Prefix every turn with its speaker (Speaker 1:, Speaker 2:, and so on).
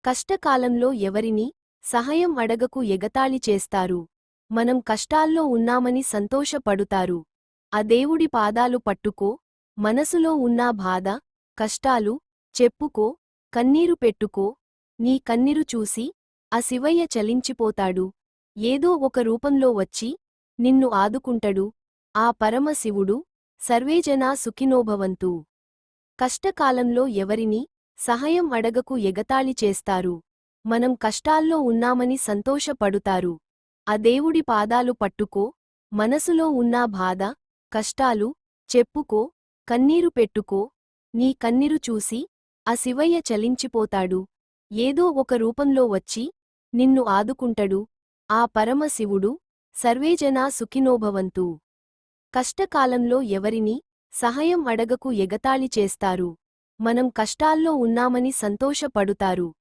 Speaker 1: కష్టకాలంలో ఎవరిని సహాయం అడగకు ఎగతాళి చేస్తారు. మనం కష్టాల్లో ఉన్నామని సంతోషపడుతారు. ఆ దేవుడి పాదాలు పట్టుకో, మనసులో ఉన్న బాధ, కష్టాలు చెప్పుకో, కన్నీరు పెట్టుకో, నీ కన్నీరు చూసి ఆ శివయ్య చలించిపోతాడు. ఏదో ఒక రూపంలో వచ్చి నిన్ను ఆదుకుంటడు. ఆ పరమశివుడు సర్వేజనా సుఖినోభవంతు. కష్టకాలంలో ఎవరిని సహాయం అడగకు ఎగతాళి చేస్తారు. మనం కష్టాల్లో ఉన్నామని సంతోషపడుతారు. ఆ దేవుడి పాదాలు పట్టుకో, మనసులో ఉన్న బాధ, కష్టాలు చెప్పుకో, కన్నీరు పెట్టుకో, నీ కన్నీరు చూసి ఆ శివయ్య చలించిపోతాడు. ఏదో ఒక రూపంలో వచ్చి నిన్ను ఆదుకుంటడు. ఆ పరమశివుడు సర్వేజనా సుఖినోభవంతు. కష్టకాలంలో ఎవరిని సహాయం అడగకు ఎగతాళి చేస్తారు. మనం కష్టాల్లో ఉన్నామని సంతోషపడుతారు.